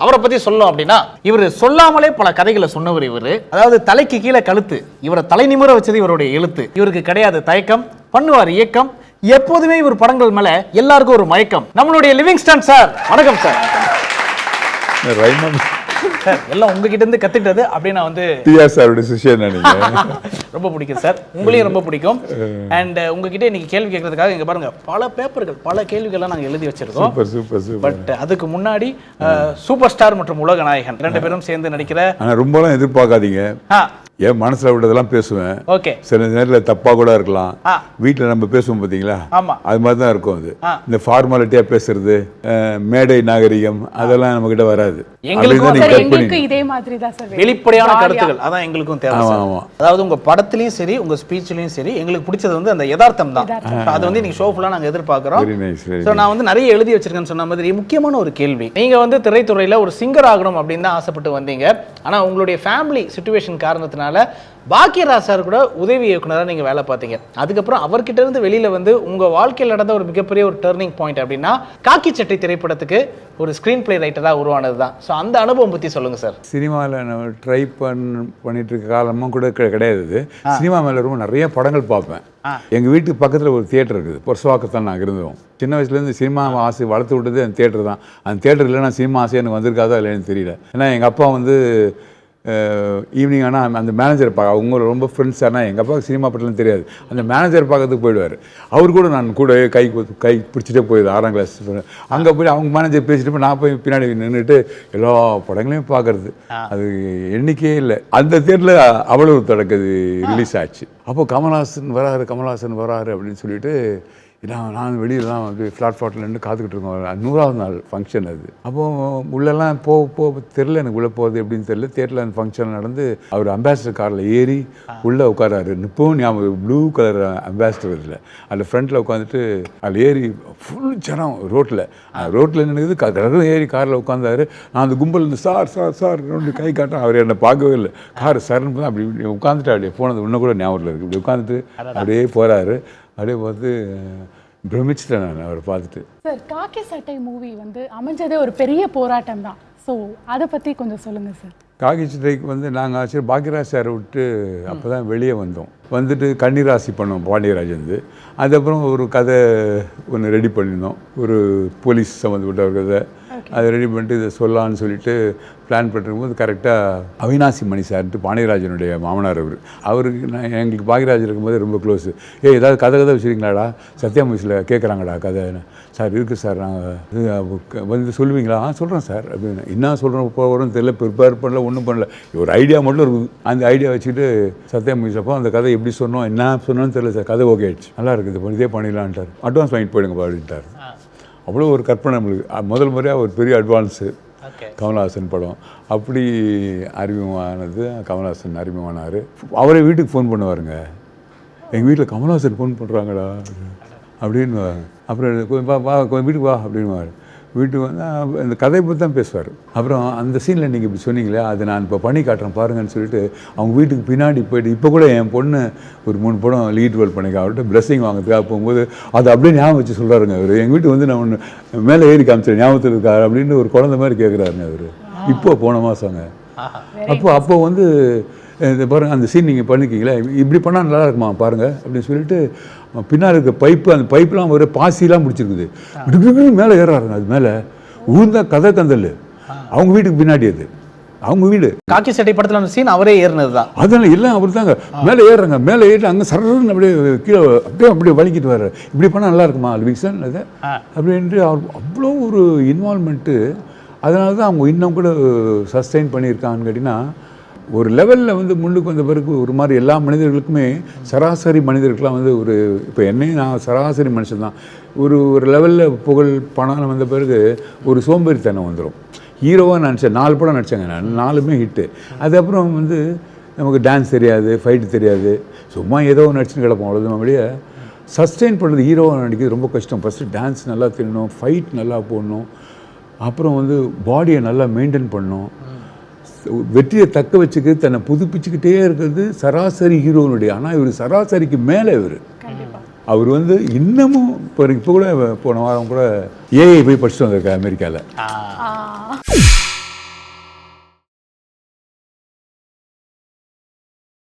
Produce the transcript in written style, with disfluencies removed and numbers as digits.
அவரை பத்தி சொல்லணும் அப்படின்னா இவர் சொல்லாமலே பல கதைகளை சொன்னவர். இவர் அதாவது தலைக்கு கீழே கழுத்து, இவரை தலை நிமிர வச்சது இவருடைய எழுத்து. இவருக்கு கிடையாது தயக்கம், பண்ணுவார் இயக்கம். எப்போதுமே இவர் படங்கள் மேல எல்லாருக்கும் ஒரு மயக்கம். நம்மளுடைய லிவிங்ஸ்டன் சார், வணக்கம் சார். சார் எல்லாம் உங்ககிட்ட இருந்து கத்துக்கிட்டது அப்படி நான் வந்து டிஆர் சாரோட சிஷ்யன் ரொம்ப பிடிக்கும் சார், உங்களையும் ரொம்ப பிடிக்கும். அண்ட் உங்ககிட்ட இன்னைக்கு கேள்வி கேட்கறதுக்காக இங்க பாருங்க பல பேப்பர்கள், பல கேள்விகள்லாம் நாங்க எழுதி வச்சிருக்கோம். Super super super. பட் அதுக்கு முன்னாடி சூப்பர் ஸ்டார் மற்றும் உலக நாயகன் ரெண்டு பேரும் சேர்ந்து நடிக்கிற. ஆனா ரொம்பலாம் எதிர்பார்க்காதீங்க, என் மனசுல விட்டதெல்லாம் பேசுவேன். ஓகே, சில நேரத்தில் தப்பா கூட இருக்கலாம். வீட்டில் நம்ம பேசுவோம் பார்த்தீங்களா, அது மாதிரி தான் இருக்கும். அது இந்த ஃபார்மாலிட்டியா பேசுறது, மேடை நாகரிகம் அதெல்லாம் நம்ம கிட்ட வராது. இதே மாதிரி தான் சார் வெளிப்படையான கருத்துக்கள் அதான் எங்களுக்கும் தேவை. அதாவது உங்க படத்துலயும் சரி உங்க ஸ்பீச்லயும் சரி எங்களுக்கு பிடிச்சது வந்து அந்த யதார்த்தம் தான். அது வந்து நீங்க ஷோ ஃபுல்லா நாங்க எதிர்பார்க்கிறோம். சோ நான் வந்து நிறைய எழுதி வச்சிருக்கேன்னு சொன்ன மாதிரி முக்கியமான ஒரு கேள்வி, நீங்க வந்து திரைத்துறையில ஒரு சிங்கர் ஆகணும் அப்படின்னு தான் ஆசைப்பட்டு வந்தீங்க. ஆனா உங்களுடைய ஃபேமிலி சிச்சுவேஷன் காரணத்தினால பாக்கியராஜ் சார் கூட உதவி இயக்குனரா நீங்க வேலை பார்த்தீங்க. அதுக்கப்புறம் அவர்கிட்ட இருந்து வெளியில வந்து உங்க வாழ்க்கையில் நடந்த ஒரு மிகப்பெரிய ஒரு டர்னிங் பாயிண்ட் அப்படின்னா காக்கி சட்டை திரைப்படத்துக்கு ஒரு ஸ்கிரீன் பிளே ரைட்டரா உருவானது தான். ஸோ அந்த அனுபவம் பத்தி சொல்லுங்க சார். சினிமாவில் நம்ம ட்ரை பண்ணிட்டு இருக்க காலமும் கூட கிடையாது. சினிமா மேலே ரொம்ப நிறைய படங்கள் பார்ப்பேன். எங்கள் வீட்டுக்கு பக்கத்தில் ஒரு தியேட்டர் இருக்குது, பொருசுவாக்கத்தான் நாங்கள் இருந்தோம். சின்ன வயசுலேருந்து சினிமா ஆசை வளர்த்து விட்டது அந்த தியேட்டர் தான். அந்த தியேட்டர் இல்லைன்னா சினிமா ஆசை எனக்கு வந்திருக்காதா இல்லைன்னு தெரியல. ஏன்னா எங்கள் அப்பா வந்து ஈவினிங் ஆனால் அந்த மேனேஜரை பார்க்க, அவங்க ரொம்ப ஃப்ரெண்ட்ஸ். ஆனால் எங்கள் அப்பாவுக்கு சினிமா பட்டலாம் தெரியாது. அந்த மேனேஜர் பார்க்கறதுக்கு போயிடுவார். அவர் கூட நான் கூட கை பிடிச்சிட்டே போயிடுது 6ஆம் கிளாஸ். அங்கே போய் அவங்க மேனேஜர் பேசிட்டு நான் போய் பின்னாடி நின்றுட்டு எல்லா படங்களையும் பார்க்கறது. அது எண்ணிக்கையே இல்லை. அந்த தேட்டரில் அவ்வளவு தொடக்குது ரிலீஸ் ஆச்சு. அப்போ கமல்ஹாசன் வராரு அப்படின்னு சொல்லிட்டு நான் வெளியிலலாம் வந்து ஃப்ளாட்ஃபாட்டில் நின்று காத்துக்கிட்டு இருக்கோம். 100ஆவது நாள் ஃபங்க்ஷன் அது. அப்போது உள்ளெல்லாம் தெரில, எனக்கு உள்ளே போகிறது எப்படின்னு தெரியல. தேட்டரில் அந்த ஃபங்க்ஷன் நடந்து அவர் அம்பாசிடர் காரில் ஏறி உள்ளே உட்காராரு. இப்போவும் ஞாபகம், ப்ளூ கலர் அம்பாசிடர் இதில் அதில் ஃப்ரண்ட்டில் உட்காந்துட்டு அதில் ஏறி ஃபுல் ஜனம் ரோட்டில் நின்றுது. கடற்கரை ஏறி காரில் உட்காந்தாரு. நான் அந்த கும்பல் இருந்து சார் கை காட்டேன். அவர் என்னை பார்க்கவே இல்லை. கார் சரன்னு தான் அப்படி உட்காந்துட்டு அப்படியே போனது இன்னும் கூட ஞாபகம் இருக்குது. இப்படி உட்காந்துட்டு அப்படியே போகிறாரு. அப்படியே பார்த்து பிரமிச்சிட்டேன் நான் அவரை பார்த்துட்டு. சார் காக்கி சட்டை மூவி வந்து அமைஞ்சதே ஒரு பெரிய போராட்டம் தான். ஸோ அதை பற்றி கொஞ்சம் சொல்லுங்கள் சார். காக்கி சட்டைக்கு வந்து நாங்கள் ஆச்சு பாக்கியராஜ் சாரை விட்டு அப்போ தான் வெளியே வந்துட்டு கன்னிராசி பண்ணோம் பாண்டியராஜ் வந்து. அதுக்கப்புறம் ஒரு கதை ஒன்று ரெடி பண்ணியிருந்தோம், ஒரு போலீஸ் சம்மந்தப்பட்ட ஒரு கதை. அதை ரெடி பண்ணிட்டு இதை சொல்லலான்னு சொல்லிட்டு பிளான் பண்ணிருக்கும்போது கரெக்டாக அவினாசி மணி சார்ட்டு பாண்டியராஜனுடைய மாமனார் அவருக்கு எங்களுக்கு பாக்கியராஜ் இருக்கும்போது ரொம்ப க்ளோஸு. ஏதாவது கதை வச்சுருக்கீங்களாடா, சத்யா மூவிஸில் கேட்குறாங்கடா கதை. சார் இருக்குது சார், நாங்கள் வந்து சொல்லுவீங்களா? சொல்கிறேன் சார் அப்படின்னு. என்ன சொல்கிறோம் போகிறோன்னு தெரியல, ப்ரிப்பேர் பண்ணல, ஒன்றும் பண்ணல. ஒரு ஐடியா மட்டும் இருக்குது. அந்த ஐடியா வச்சுக்கிட்டு சத்யா மூவிஸ் அப்போ அந்த கதை எப்படி சொன்னோம், என்ன சொன்னோன்னு தெரியல சார். கதை ஓகே ஆயிடுச்சு, நல்லா இருக்குது, இதே பண்ணிடலான்ட்டார். அட்வான்ஸ் வாங்கிட்டு போயிடுங்க அப்படின்ட்டார். அவ்வளோ ஒரு கற்பனை நம்மளுக்கு. முதல் முறையாக ஒரு பெரிய அட்வான்ஸு கமல்ஹாசன் படம். அப்படி அறிமுகமானது கமல்ஹாசன் அறிமுகமானார். அவரே வீட்டுக்கு ஃபோன் பண்ணுவாருங்க. எங்கள் வீட்டில் கமல்ஹாசன் ஃபோன் பண்ணுறாங்கடா அப்படின்னு. அப்புறம் வீட்டுக்கு வா அப்படின்வார். வீட்டுக்கு வந்து அந்த கதையை பற்றி தான் பேசுவார். அப்புறம் அந்த சீனில் நீங்கள் இப்படி சொன்னீங்களே, அதை நான் இப்போ பண்ணி காட்டுறேன் பாருங்கன்னு சொல்லிட்டு அவங்க வீட்டுக்கு பின்னாடி போயிட்டு, இப்போ கூட என் பொண்ணு ஒரு 3 படம் லீட் ரோல் பண்ணிக்க அவர்கிட்ட பிளஸ்ஸிங் வாங்கிறதுக்காக போகும்போது அதை அப்படியே ஞாபகம் வச்சு சொல்கிறாருங்க. அவர் எங்கள் வீட்டுக்கு வந்து நான் ஒன்று மேலே ஏறி காமிச்சேன், ஞாபகத்தில் இருக்காரு அப்படின்னு ஒரு குழந்தை மாதிரி கேட்குறாருங்க அவர். இப்போ போன மாதங்க. அப்போ வந்து இந்த பாருங்கள் அந்த சீன் நீங்கள் பண்ணிக்கிங்களா, இப்படி பண்ணால் நல்லா இருக்குமா பாருங்கள் அப்படின்னு சொல்லிட்டு பின்னால் இருக்க பைப்பு, அந்த பைப்லாம் ஒரு பாசிலாம் முடிச்சிருக்குது. மேலே ஏறாருங்க. அது மேலே உழுந்த கதை கந்தல் அவங்க வீட்டுக்கு பின்னாடி. அது அவங்க வீடு. காக்கி சட்டை படத்தில் அந்த சீன் அவரே ஏறினது தான். அதனால எல்லாம் அவர் தாங்க. மேலே ஏறுறாங்க. மேலே ஏறிட்டு அங்கே சரன்னு அப்படியே கீழே அப்படியே வலிக்கிட்டு வர்றாரு. இப்படி பண்ணால் நல்லா இருக்குமா லிவிங்ஸ்டன் அது அப்படின்ட்டு அவர் அவ்வளோ ஒரு இன்வால்மெண்ட்டு. அதனால தான் அவங்க இன்னும் கூட சஸ்டெயின் பண்ணியிருக்காங்கன்னு கேட்டிங்கன்னா, ஒரு லெவலில் வந்து முன்னுக்கு வந்த பிறகு ஒரு மாதிரி எல்லா மனிதர்களுக்குமே, சராசரி மனிதர்களுக்கெலாம் வந்து ஒரு, இப்போ என்னையும் நான் சராசரி மனுஷன் தான், ஒரு லெவலில் புகழ் பணம் வந்த பிறகு ஒரு சோம்பேறித்தனம் வந்துடும். ஹீரோவாக நினச்சேன், 4 படம் நடித்தேங்க நான், 4மே ஹிட்டு. அதுக்கப்புறம் வந்து நமக்கு டான்ஸ் தெரியாது, ஃபைட்டு தெரியாது, சும்மா ஏதோ நடிச்சுன்னு கிடப்போம். அவ்வளோதான். அப்படியே சஸ்டெயின் பண்ணுறது ஹீரோவாக நடிக்கிறது ரொம்ப கஷ்டம். ஃபஸ்ட்டு டான்ஸ் நல்லா தெரியணும், ஃபைட் நல்லா போடணும், அப்புறம் வந்து பாடியை நல்லா மெயின்டைன் பண்ணணும், வெற்றியை தக்க வச்சுக்க தன்னை புதுப்பிச்சுக்கிட்டே இருக்கிறது சராசரி ஹீரோனுடைய. ஆனால் இவர் சராசரிக்கு மேலே அவர் வந்து இன்னமும் இப்போ கூட போன வாரம் கூட ஏஐ போய் படிச்சுட்டு வந்திருக்காரு அமெரிக்காவில்.